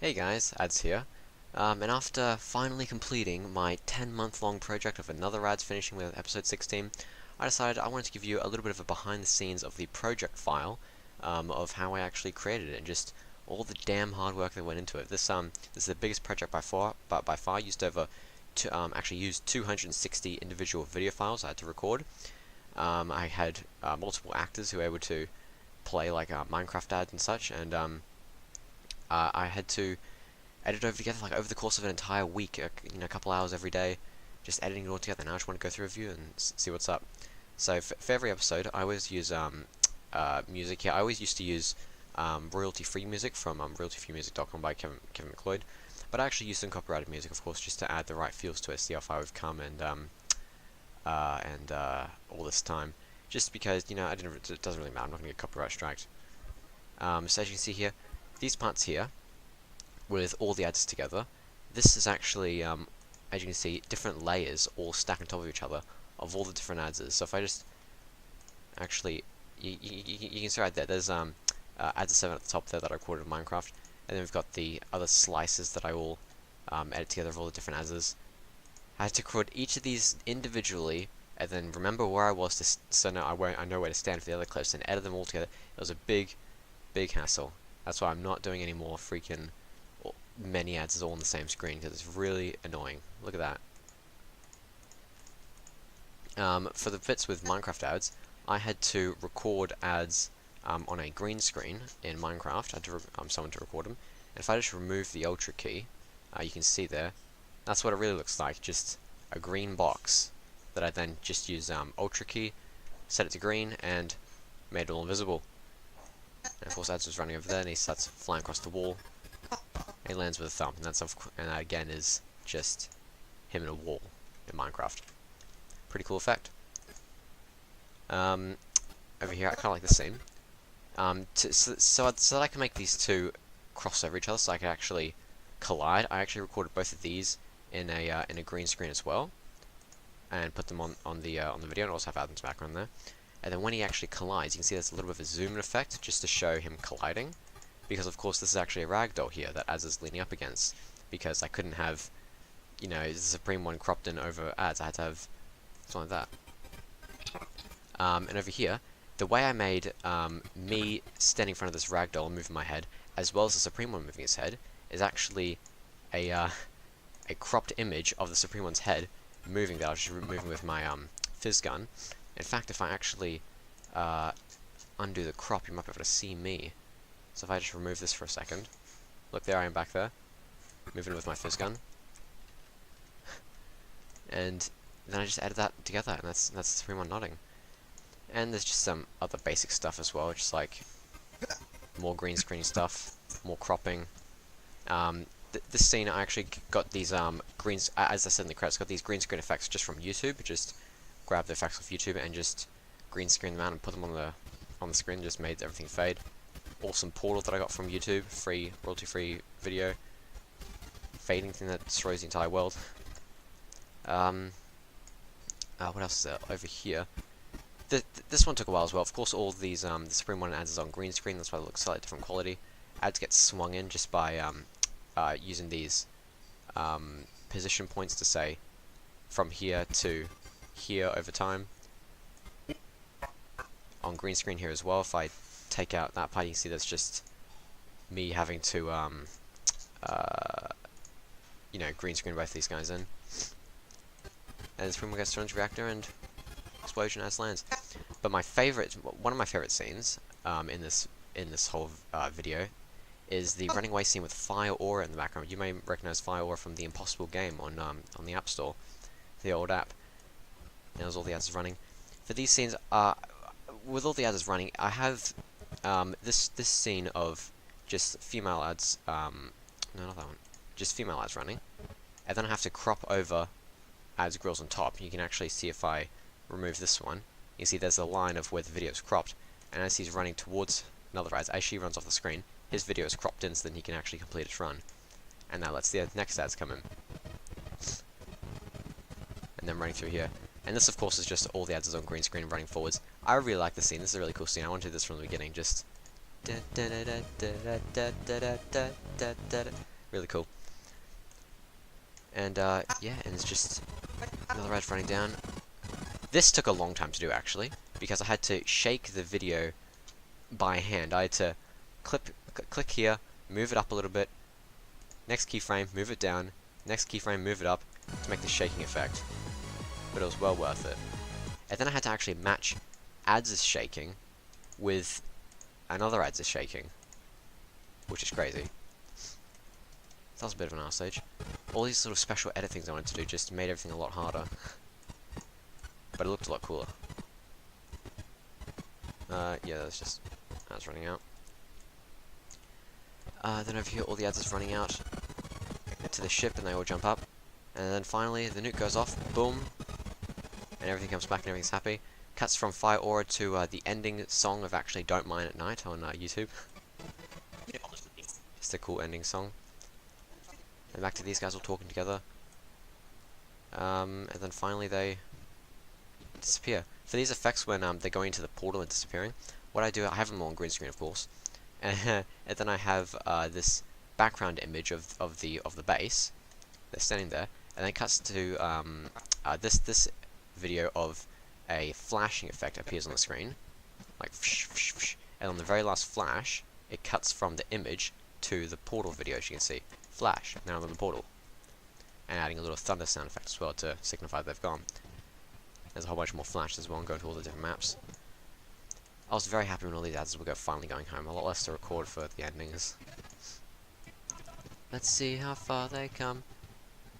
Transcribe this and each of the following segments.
Hey guys, Ads here. And after finally completing my 10-month-long project of another ads finishing with episode 16, I decided I wanted to give you a little bit of a behind the scenes of the project file of how I actually created it and just all the damn hard work that went into it. This is the biggest project by far, used over actually used 260 individual video files I had to record. I had multiple actors who were able to play like Minecraft ads and such, and I had to edit it over together like over the course of an entire week, a couple hours every day, just editing it all together. Now I just want to go through a review and see what's up. So for every episode, I always use music here. I always used to use royalty-free music from royaltyfreemusic.com by Kevin MacLeod, but I actually used some copyrighted music, of course, just to add the right feels to it. See how far we've come and all this time. Just because it doesn't really matter. I'm not going to get copyright striked. So as you can see here, these parts here, with all the ads together, this is actually, as you can see, different layers all stacked on top of each other of all the different ads. So if I just actually, you can see right there, there's ads 7 at the top there that I recorded in Minecraft, and then we've got the other slices that I all edit together of all the different ads. I had to record each of these individually, and then remember where I was so now I know where to stand for the other clips, and edit them all together. It was a big hassle. That's why I'm not doing any more freaking many ads all on the same screen, because it's really annoying. Look at that. For the bits with Minecraft ads, I had to record ads on a green screen in Minecraft. I had to someone to record them. And if I just remove the Ultra key, you can see there, that's what it really looks like, just a green box that I then just use Ultra key, set it to green, and made it all invisible. And of course, ads was running over there, and he starts flying across the wall. He lands with a thump, and that again is just him in a wall in Minecraft. Pretty cool effect. Over here, I kind of like the same. So that I can make these two cross over each other, so I can actually collide. I actually recorded both of these in a green screen as well, and put them on the video, and also have Adam's background there. And then when he actually collides, you can see there's a little bit of a zoom in effect, just to show him colliding. Because of course this is actually a ragdoll here that ads is leaning up against, because I couldn't have, the Supreme one cropped in over ads. I had to have something like that. And over here, the way I made me standing in front of this ragdoll and moving my head, as well as the Supreme one moving his head, is actually a cropped image of the Supreme one's head moving that I was just moving with my fizz gun. In fact, if I actually undo the crop, you might be able to see me. So if I just remove this for a second, look, there I am back there, moving with my fizz gun, and then I just added that together, and that's the Supreme one nodding. And there's just some other basic stuff as well, just like more green screen stuff, more cropping. This scene, I actually got these as I said in the credits, got these green screen effects just from YouTube. Just grabbed the effects off YouTube and just green screen them out and put them on the screen. Just made everything fade. Awesome portal that I got from YouTube, royalty-free video, fading thing that destroys the entire world. What else is there over here? This one took a while as well. Of course, all these the Supreme one ads is on green screen. That's why it looks slightly different quality. Ads get swung in just by using these position points to say from here to here over time. On green screen here as well, if I take out that part, you can see that's just me having to green screen both these guys in. And this Supreme gets thrown into reactor and explosion as lands. But one of my favorite scenes in this whole video is the running away scene with Fire Aura in the background. You may recognize Fire Aura from the Impossible game on the App Store, the old app. And there's all the ads running. For these scenes, with all the ads running, I have this scene of just female ads, no, not that one, just female ads running, and then I have to crop over ads grills on top. You can actually see if I remove this one, you see there's a line of where the video is cropped, and as he's running towards another ad, as she runs off the screen, his video is cropped in so then he can actually complete its run. And now let's the next ads come in. And then running through here. And this, of course, is just all the ads is on green screen running forwards. I really like this scene. This is a really cool scene. I want to do this from the beginning. Just Really cool. And yeah, and it's just another ad running down. This took a long time to do actually, because I had to shake the video by hand. I had to click here, move it up a little bit, next keyframe, move it down, next keyframe, move it up, to make the shaking effect. But it was well worth it. And then I had to actually match ads' shaking with another ads' shaking, which is crazy. That was a bit of an arse age. All these sort of special edit things I wanted to do just made everything a lot harder. But it looked a lot cooler. Yeah, that's just ads running out. Then over here, all the ads is running out to the ship, and they all jump up. And then finally, the nuke goes off. Boom, and everything comes back, and everything's happy. Cuts from Fire Aura to the ending song of actually "Don't Mind at Night" on YouTube. Just a cool ending song. And back to these guys all talking together. And then finally they disappear. For these effects, when they're going into the portal and disappearing, what I do, I have them all on green screen, of course, and then I have this background image of the base. They're standing there, and then it cuts to this video of a flashing effect appears on the screen, like, and on the very last flash, it cuts from the image to the portal video, as you can see. Flash, now I'm in the portal. And adding a little thunder sound effect as well to signify they've gone. There's a whole bunch more flashes as well, and going to all the different maps. I was very happy when all these ads were finally going home. A lot less to record for the endings. Let's see how far they come.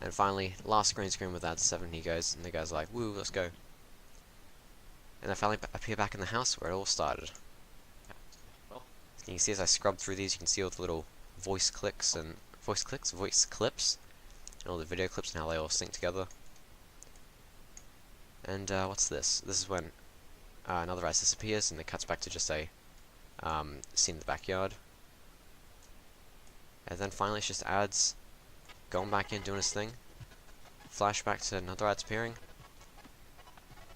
And finally, last green screen with ads 7, he goes, and the guy's like, woo, let's go. And I finally appear back in the house where it all started. You can see as I scrub through these, you can see all the little voice clips, and all the video clips and how they all sync together. And what's this? This is when another ad disappears, and it cuts back to just a scene in the backyard. And then finally it's just ads going back in, doing his thing. Flashback to another ad appearing.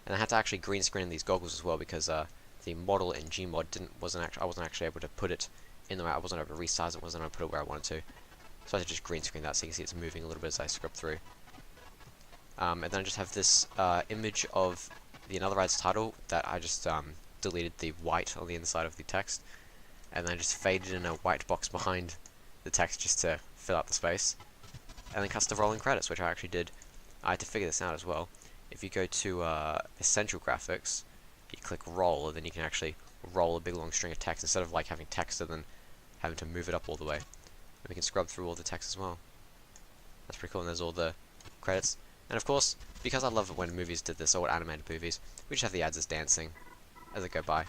And I had to actually green screen these goggles as well, because the model in Gmod I wasn't actually able to put it in the map. I wasn't able to resize it, wasn't able to put it where I wanted to. So I had to just green screen that so you can see it's moving a little bit as I scrub through. And then I just have this image of the another ad's title that I just deleted the white on the inside of the text, and then just faded in a white box behind the text just to fill out the space. And then cuts to rolling credits, which I actually did. I had to figure this out as well. If you go to Essential Graphics, you click roll, and then you can actually roll a big long string of text instead of like having text and then having to move it up all the way. And we can scrub through all the text as well. That's pretty cool, and there's all the credits. And of course, because I love it when movies did this, or animated movies, we just have the ads as dancing as they go by.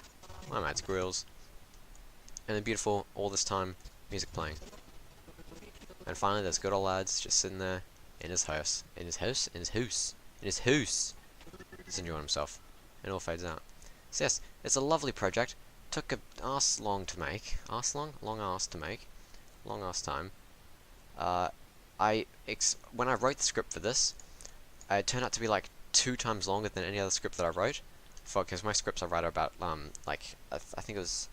My man's grills. And then beautiful, all this time, music playing. And finally, there's good old ads just sitting there in his house. Just enjoying himself. It all fades out. So yes, it's a lovely project. Took a arse long to make. Long arse to make. Long arse time. When I wrote the script for this, it turned out to be like 2 times longer than any other script that I wrote. Because my scripts I write are about I think it was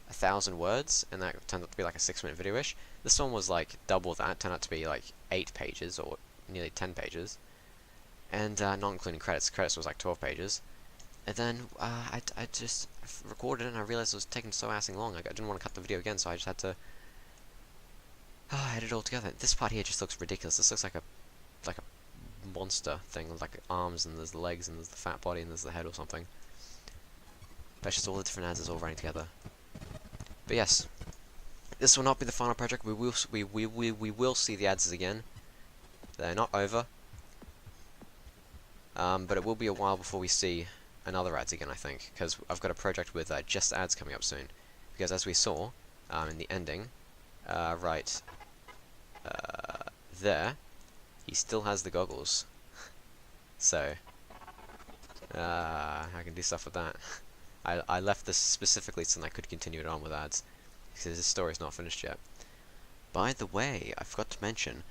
1,000 words, and that turned out to be like a 6-minute video-ish. This one was like double that. Turned out to be like 8 pages or nearly 10 pages, and not including credits. Credits was like 12 pages. And then I just recorded it, and I realized it was taking so assing long. I didn't want to cut the video again, so I just had to edit it all together. This part here just looks ridiculous. This looks like a monster thing with like arms, and there's the legs, and there's the fat body, and there's the head or something. But it's just all the different ads is all running together. But yes, this will not be the final project. We will see the ads again. They're not over. But it will be a while before we see another ads again, I think, because I've got a project with just ads coming up soon. Because as we saw in the ending, right there, he still has the goggles. So I can do stuff with that. I left this specifically so that I could continue it on with ads, because this story's not finished yet. By the way, I forgot to mention,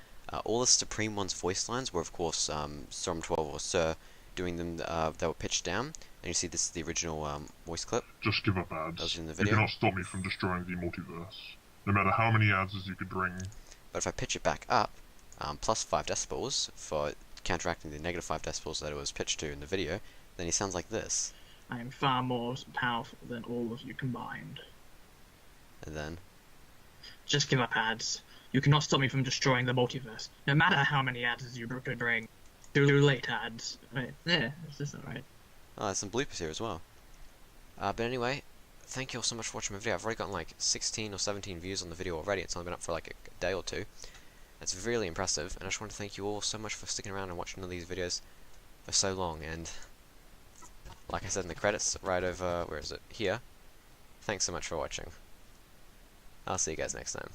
all the Supreme One's voice lines were, of course, Storm12 or Sir doing them. They were pitched down, and you see this is the original voice clip. Just give up ads. That was in the You video. cannot stop me from destroying the multiverse. No matter how many ads as you could bring. But if I pitch it back up, plus 5 decibels for counteracting the negative 5 decibels that it was pitched to in the video, then he sounds like this. I am far more powerful than all of you combined. And then, Just give up, ads. You cannot stop me from destroying the multiverse, no matter how many ads you could bring. Too late, ads. Wait, yeah, is this alright? oh, there's some bloopers here as well. But anyway, thank you all so much for watching my video. I've already gotten like 16 or 17 views on the video already. It's only been up for like a day or two. That's really impressive, and I just want to thank you all so much for sticking around and watching all these videos for so long. And like I said in the credits, right over, where is it? Here. Thanks so much for watching. I'll see you guys next time.